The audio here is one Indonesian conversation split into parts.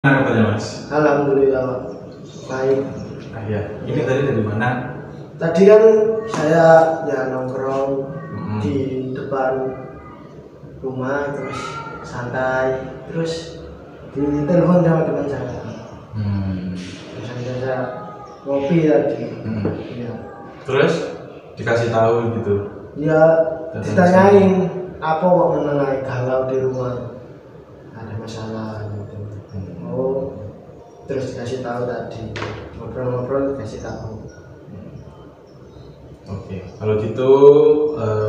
Gimana kabarnya Mas? Alhamdulillah baik. Ya, ini tadi dari mana? Tadi kan saya ya nongkrong di depan rumah terus santai terus ditelepon sama teman saya. Terus saya ngopi tadi. Ya. Terus dikasih tahu gitu? Ya ditanyain apa kok menengahi galau di rumah, ada masalah gitu. Oh, terus dikasih tahu tadi ngobrol-ngobrol dikasih tahu. Oke, kalau gitu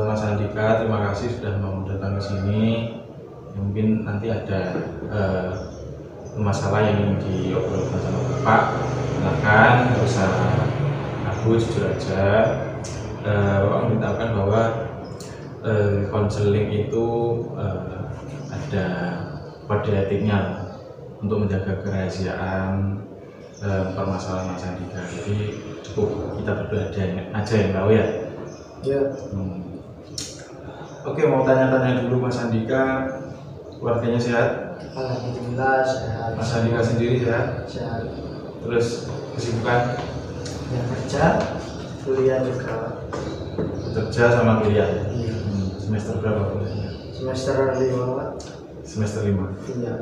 Mas Andika terima kasih sudah mau datang ke sini. Mungkin nanti ada masalah yang ingin diobrolkan sama Bapak, silakan, nggak usah aku jujur aja. Bapak memberitahukan bahwa konseling itu ada kode etiknya untuk menjaga kerahasiaan permasalahan Mas Andika. Jadi cukup kita berdua aja yang tahu ya. Ya. Oke, mau tanya-tanya dulu Mas Andika, keluarganya sehat? Alhamdulillah sehat. Mas Andika sendiri sehat? Sehat. Terus kesibukan? Ya kerja, kuliah juga. Kerja sama kuliah? Iya. Semester berapa kuliahnya? Semester 5 Pak. Semester 5? Iya.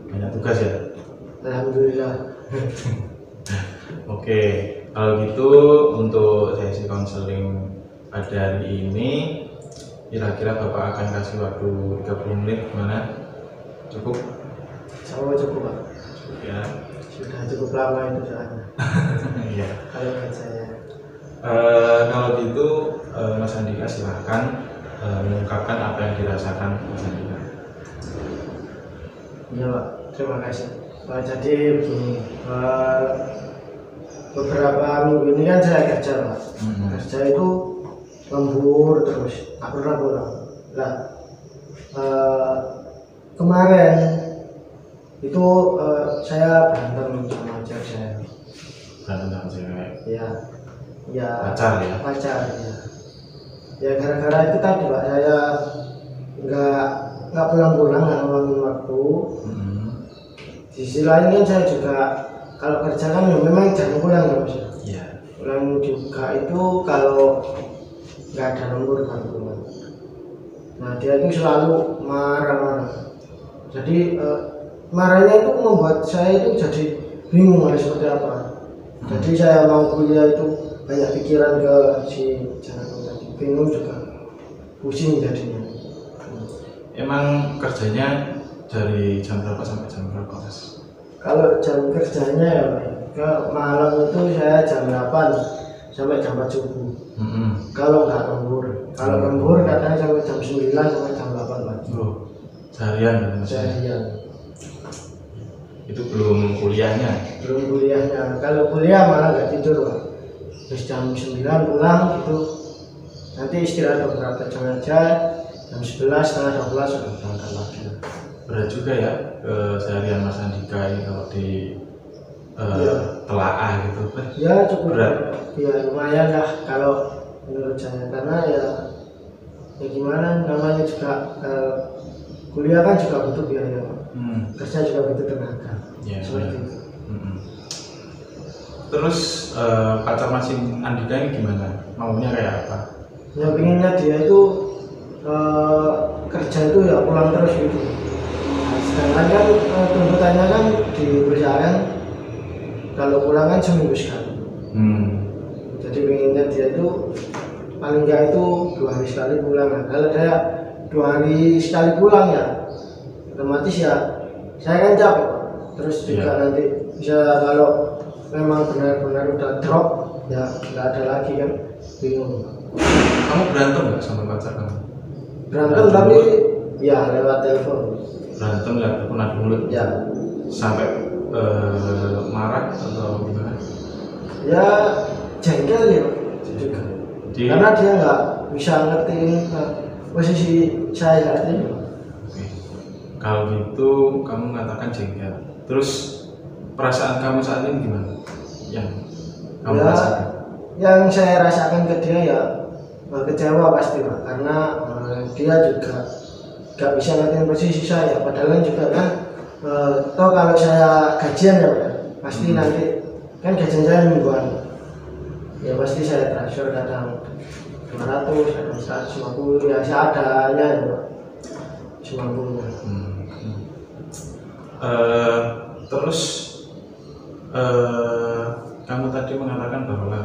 Banyak tugas ya? Alhamdulillah. Oke, kalau gitu untuk sesi konseling pada hari ini kira-kira Bapak akan kasih waktu 30 menit gimana? Cukup? Cukup Pak. Ya. Sudah cukup lama itu soalnya. Iya. Kalau buat saya. Kalau gitu Mas Andika silahkan mengungkapkan apa yang dirasakan Mas Andika. Iya Pak, terima kasih. Jadi begini, beberapa minggu ini kan saya kerja Pak. Kerja itu lembur terus, tak pernah pulang. Nah, kemarin itu saya berantem sama pacar saya. Berantem sama cewek? Ya, ya. Pacar ya? Pacar ya. Ya gara-gara itu tadi Pak, saya nggak pulang-pulang, nggak ngulangin waktu. Di sisi lain kan saya juga kalau kerja kan ya memang jarang pulang ya Mas. Iya. Pulang juga itu kalau nggak ada lembur baru pulang. Nah dia itu selalu marah-marah. Jadi marahnya itu membuat saya itu jadi bingung harus seperti apa. Jadi saya mau kuliah itu banyak pikiran ke si jalan tadi, bingung juga, pusing jadinya. Emang kerjanya dari jam berapa sampai jam berapa Mas? Kalau jam kerjanya ya ke malam itu saya jam 8 sampai jam 4 subuh. Kalau nggak lembur, kalau lembur kadang sampai jam 9 sampai jam 8 pagi. Oh, seharian Mas? Seharian. Itu belum kuliahnya? Belum kuliahnya. Kalau kuliah malah nggak tidur Pak. Terus jam 9 pulang gitu. Nanti istirahat beberapa jam aja. Jam 11 setengah 12 sudah berangkat lagi. Berat juga ya seharian Mas Andika ini kalau di Ya. telaah gitu. Ya cukup berat. Ya lumayan lah kalau menurut saya, karena ya gimana namanya juga kuliah kan juga butuh biaya, kerja juga butuh tenaga. Ya, seperti itu. Terus pacar Mas Andika ini gimana? Maunya kayak apa? Ya pinginnya dia itu kerja itu ya pulang terus gitu. Nah, sedangkan kan tuntutannya kan di perusahaan kalau pulang kan seminggu sekali. Jadi pengennya dia itu paling enggak itu 2 hari sekali pulang. Nah, kalau saya 2 hari sekali pulang ya otomatis ya saya kan capek Pak. Terus juga nanti bisa kalau memang benar-benar udah drop ya nggak ada lagi kan, bingung. Kamu berantem nggak sama pacar kamu? Berantem tapi ya lewat telepon. Berantem lewat telepon adu mulut? Ya. Sampai marah atau gimana? Ya jengkel ya juga. Karena dia nggak bisa ngertiin posisi saya saat ini. Oke. Kalau gitu kamu mengatakan jengkel. Terus perasaan kamu saat ini gimana? Yang kamu rasakan? Yang saya rasakan ke dia ya kecewa pasti Pak, karena dia juga nggak bisa ngertiin posisi saya. Padahal juga kan toh kalau saya gajian ya Pak, pasti nanti kan gajian saya mingguan, ya pasti saya transfer kadang 200, kadang 150, ya seadanya ya Pak, 50. Terus kamu tadi mengatakan bahwa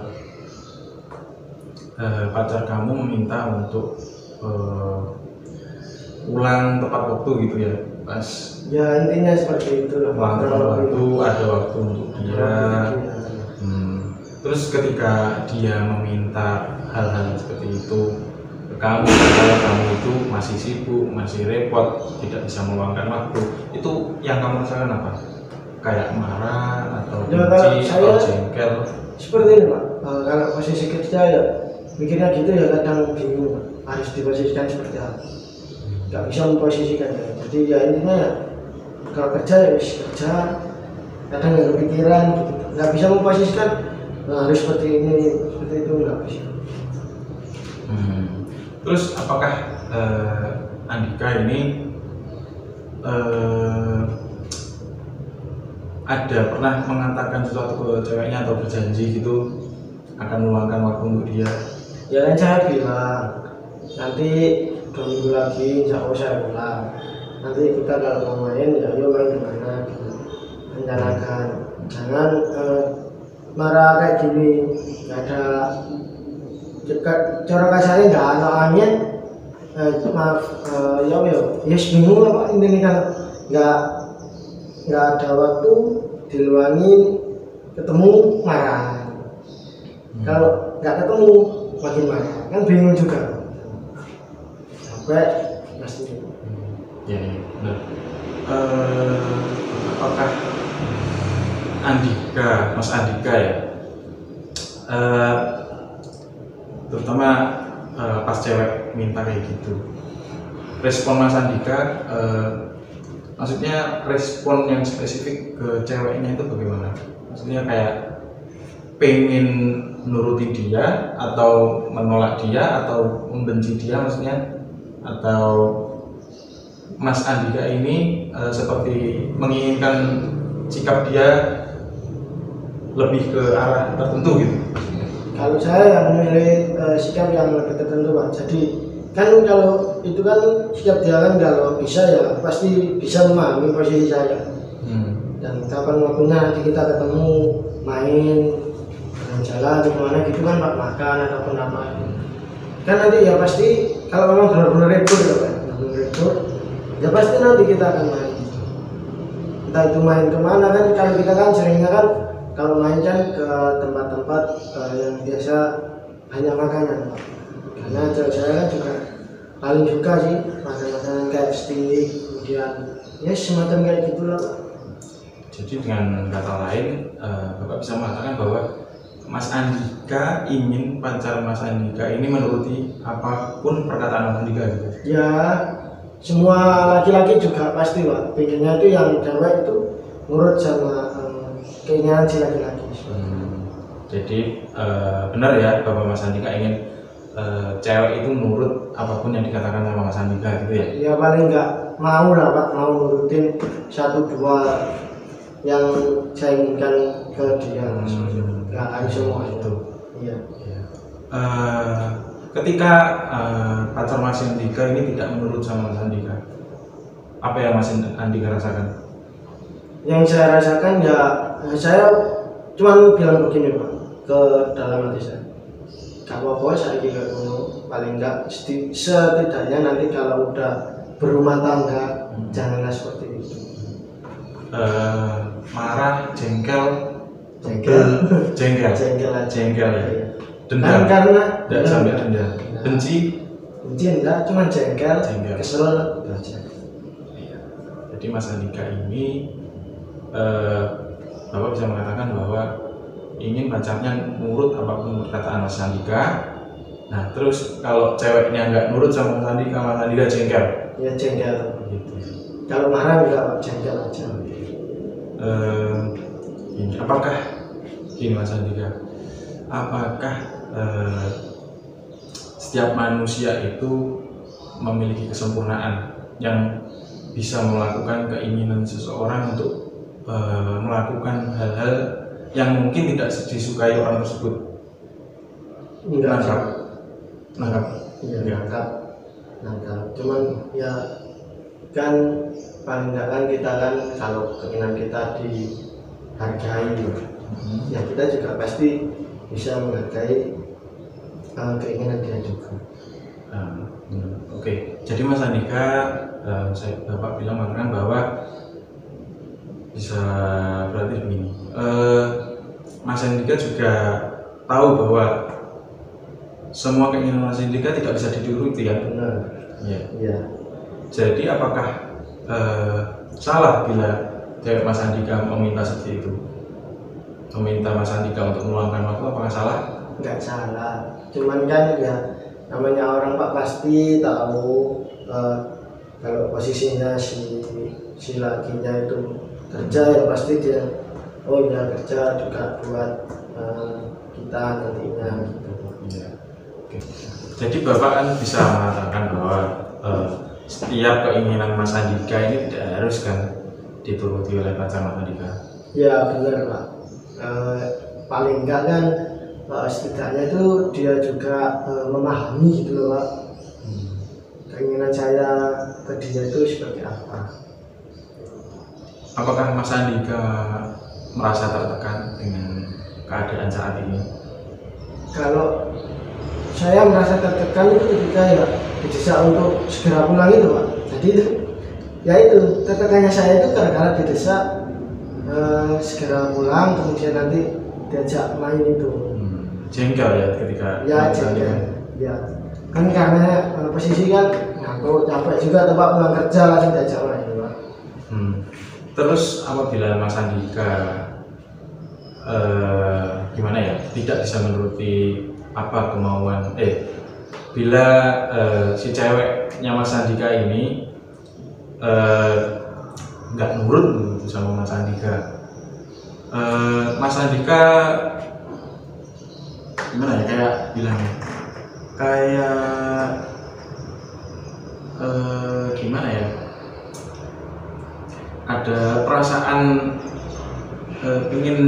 pacar kamu meminta untuk pulang tepat waktu gitu ya, pas Ya intinya seperti itu lah. pulang tepat waktu, ada waktu untuk dia. Terus ketika dia meminta hal-hal seperti itu ke kamu, kalau kamu itu masih sibuk, masih repot, tidak bisa meluangkan waktu, itu yang kamu rasakan apa? Kayak marah atau Ya, benci kalau atau saya- jengkel? Seperti ini Pak, kalau posisi kerja ya mikirnya gitu ya, kadang bingung Pak, harus diposisikan seperti apa, nggak bisa memposisikan ya. Jadi ya intinya ya, kalau kerja ya harus kerja, kadang nggak kepikiran gitu, nggak bisa memposisikan harus seperti ini, seperti itu, nggak bisa. Terus apakah Andika ini ada pernah mengatakan sesuatu ke ceweknya atau berjanji gitu akan meluangkan waktu untuk dia? Ya kan saya bilang nanti 2 minggu lagi insya Allah saya pulang, nanti kita kalau mau main ya ayo main kemana gitu, rencanakan, jangan marah kayak gini, nggak ada cara kasarnya, nggak ada angin, maaf, ya bingung lah Pak, ini kan nggak ada waktu, diluangin, ketemu marah, kalau nggak ketemu makin marah, kan bingung juga sampai pasti. Ya, benar. Apakah Andika, Mas Andika ya, terutama pas cewek minta kayak gitu, respon Mas Andika, maksudnya respon yang spesifik ke ceweknya itu bagaimana? Maksudnya kayak pengen nuruti dia atau menolak dia atau membenci dia maksudnya, atau Mas Andika ini seperti menginginkan sikap dia lebih ke arah tertentu gitu? Kalau saya yang memilih sikap yang lebih tertentu Pak, jadi kan kalau itu kan sikap dia kan kalau bisa ya pasti bisa memahami posisi saya, dan kapan waktunya nanti kita ketemu main jalan atau kemana gitu kan, makan ataupun apa kan, nanti ya pasti kalau memang benar-benar ribut ya Pak, benar-benar ribut ya pasti nanti kita akan main, entah itu main kemana kan, kalau kita kan seringnya kan kalau main kan ke tempat-tempat yang biasa banyak makanan Pak, karena cewek saya kan juga paling suka sih makanan kayak steak, kemudian ya semacam kayak gitulah Pak. Jadi dengan kata lain, Bapak bisa mengatakan bahwa Mas Andika ingin pacar Mas Andika ini menuruti apapun perkataan Mas Andika gitu? Ya semua laki-laki juga pasti Pak, pengennya itu yang cewek itu nurut sama keinginan si laki-laki. Jadi benar ya bahwa Mas Andika ingin cewek itu nurut apapun yang dikatakan sama Mas Andika gitu ya? Ya paling nggak mau lah Pak, mau nurutin 1-2 yang saya inginkan ke dia, nggak harus semua itu. Iya. Ketika pacar Mas Andika ini tidak menurut sama Mas Andika, apa yang Mas Andika rasakan? Yang saya rasakan ya saya cuma bilang begini Pak ke dalam hati saya, gak apa-apa saya juga dulu, paling enggak setidaknya nanti kalau udah berumah tangga janganlah seperti itu. Marah, jengkel aja. Jengkel ya. Iya. Dendam. Kan karena Tidak sampai dendam. Benci enggak, cuma jengkel. Kesel itu aja. Iya. Jadi Mas Andika ini Bapak bisa mengatakan bahwa ingin pacarnya nurut apapun perkataan Mas Andika. Nah terus kalau ceweknya nggak nurut sama Mas Andika jengkel. Ya jengkel. Gitu. Kalau marah enggak Pak, jengkel aja. Ini apakah ini Mas Andika, apakah setiap manusia itu memiliki kesempurnaan yang bisa melakukan keinginan seseorang untuk melakukan hal-hal yang mungkin tidak disukai orang tersebut. Nangkap. Iya, nangkap. Cuman ya kan paling enggak kan kita kan kalau keinginan kita dihargai, ya kita juga pasti bisa menghargai keinginan dia juga. Oke. Jadi Mas Andika, Bapak bilang kemarin bahwa bisa berarti begini. Mas Andika juga tahu bahwa semua keinginan Mas Andika tidak bisa dituruti ya. Benar. Iya. Jadi apakah salah bila cewek Mas Andika meminta seperti itu? Meminta Mas Andika untuk meluangkan waktu, apakah salah? Nggak salah. Cuman kan ya namanya orang Pak pasti tahu kalau posisinya si lakinya itu kerja, ya pasti dia kerja juga buat kita nantinya gitu. Iya. Oke. Jadi Bapak kan bisa mengatakan bahwa setiap keinginan Mas Andika ini tidak harus kan dituruti oleh pacar Mas Andika. Ya benar Pak. Paling enggak kan setidaknya itu dia juga memahami gitu loh Pak. Keinginan saya ke dia itu seperti apa. Apakah Mas Andika merasa tertekan dengan keadaan saat ini? Kalau saya merasa tertekan itu ketika ya didesak untuk segera pulang itu Pak. Jadi itu ya itu tertekannya saya itu gara-gara didesak segera pulang, kemudian nanti diajak main itu. Jengkel ya ketika jengkel. Ya kan karena posisi kan ngantuk, capek juga tempat pulang kerja langsung diajak main Pak. Terus apabila Mas Andika gimana ya, tidak bisa menuruti apa kemauan bila si ceweknya Mas Andika ini nggak nurut sama Mas Andika, Mas Andika gimana ya, kayak bilangnya gimana ya, ada perasaan ingin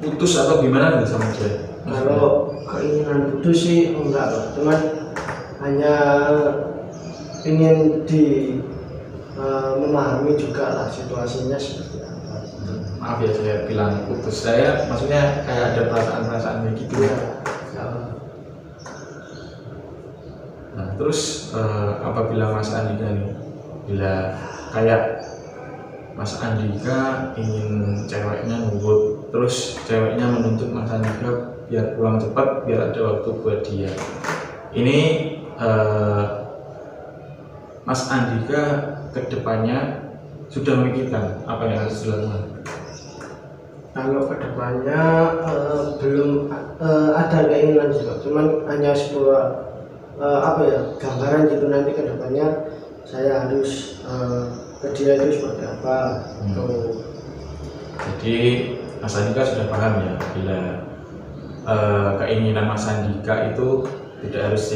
putus atau gimana nih sama dia? Kalau keinginan putus sih enggak Pak, cuman hanya ingin memahami juga lah situasinya seperti apa. Maaf ya saya bilang putus, saya maksudnya kayak ada perasaan-perasaan kayak gitu ya. Nah terus apabila Mas Andika nih, bila kayak Mas Andika ingin ceweknya nurut, terus ceweknya menuntut Mas Andika biar pulang cepat, biar ada waktu buat dia. Ini Mas Andika kedepannya sudah memikirkan apa yang harus dilakukan? Kalau kedepannya belum ada keinginan juga, cuman hanya sebuah gambaran gitu, nanti kedepannya saya harus ke dia itu seperti apa. Jadi Mas Andika sudah paham ya, bila keinginan Mas Andika itu tidak harus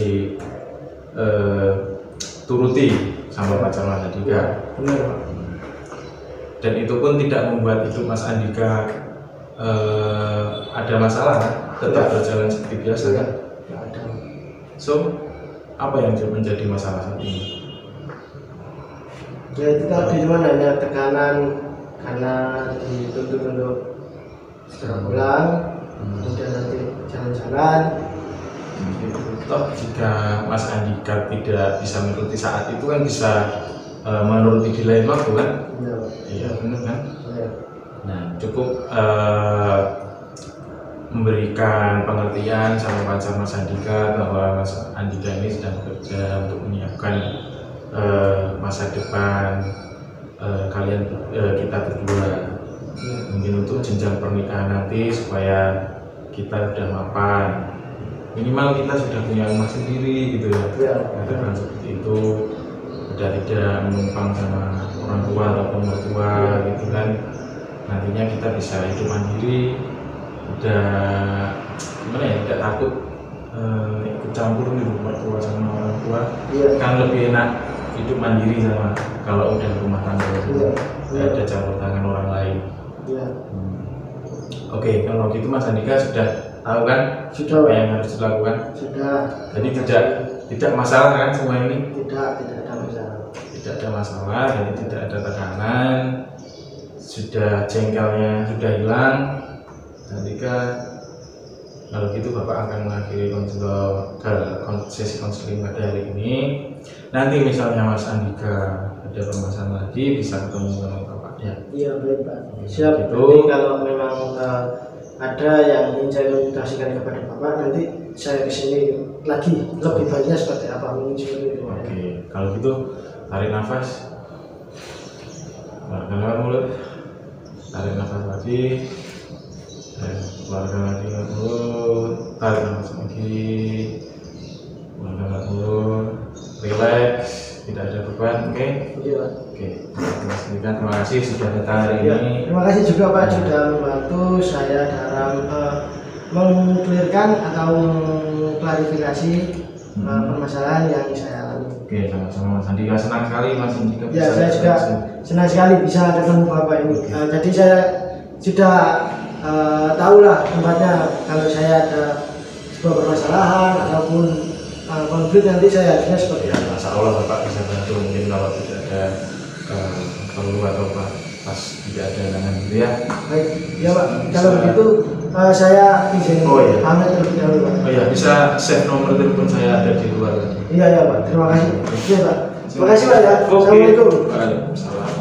dituruti sama pacar Mas Andika. Benar Pak. Dan itu pun tidak membuat hidup Mas Andika ada masalah kan? Tetap berjalan seperti biasa kan? Ya ada. So apa yang menjadi masalah saat ini? Ya itu tadi cuma hanya tekanan karena dituntut untuk segera pulang, kemudian nanti jalan-jalan. Toh jika Mas Andika tidak bisa menuruti saat itu kan bisa menuruti di lain waktu kan? Iya benar kan? Ya. Nah cukup memberikan pengertian sama pacar Mas Andika bahwa Mas Andika ini sedang bekerja untuk menyiapkan masa depan kita berdua, mungkin untuk jenjang pernikahan nanti supaya kita sudah mapan, minimal kita sudah punya rumah sendiri gitu ya. Katakan seperti itu, sudah tidak menumpang sama orang tua atau mertua gitu kan. Nantinya kita bisa hidup mandiri, udah gimana ya, tidak takut ikut campur nih mertua sama orang tua. Kan lebih enak hidup mandiri sama kalau udah rumah tangga Iya. nggak ada campur tangan orang lain. Iya. Oke, kalau gitu Mas Andika sudah tahu kan Sudah, apa Pak. yang harus dilakukan. Sudah. Jadi tidak masalah kan semua ini, Tidak ada masalah. tidak ada masalah, jadi tidak ada tekanan, sudah jengkelnya sudah hilang. Andika, kalau gitu Bapak akan mengakhiri sesi konseling pada hari ini. Nanti misalnya Mas Andika ada permasalahan lagi bisa ketemu sama Bapaknya. Iya, baik Pak. Siap. Gitu. Nanti kalau memang ada yang ingin saya konsultasikan kepada Bapak, nanti saya kesini lagi lebih banyak seperti apa mungkin seperti itu. Oke, kalau gitu tarik nafas, keluarkan lewat mulut, tarik nafas lagi, keluarkan lagi lewat mulut, tarik nafas lagi, keluarkan lewat mulut, relax, tidak ada beban, oke? Iya, Pak. Oke, Mas Andika, terima kasih sudah datang hari Ya, ini. terima kasih juga Pak sudah membantu saya dalam mengklirkan atau mengklarifikasi permasalahan yang saya alami. Oke, sama-sama Mas Andika, senang sekali Mas Andika Ya, saya juga senang sekali bisa ketemu Bapak ini. Jadi saya sudah tahulah tempatnya kalau saya ada sebuah permasalahan ataupun konflik nanti saya hadirnya seperti ya, apa. Masya Allah Bapak bisa bantu mungkin kalau tidak ada perlu atau pas tidak ada halangan gitu ya. Baik, ya Pak. Kalau begitu saya izin pamit terlebih dahulu Pak. Oh ya, bisa save nomor telepon saya ada di luar. Iya ya Pak. Terima kasih. Iya Pak. Terima kasih Pak ya. Oke. Assalamualaikum. Waalaikumsalam.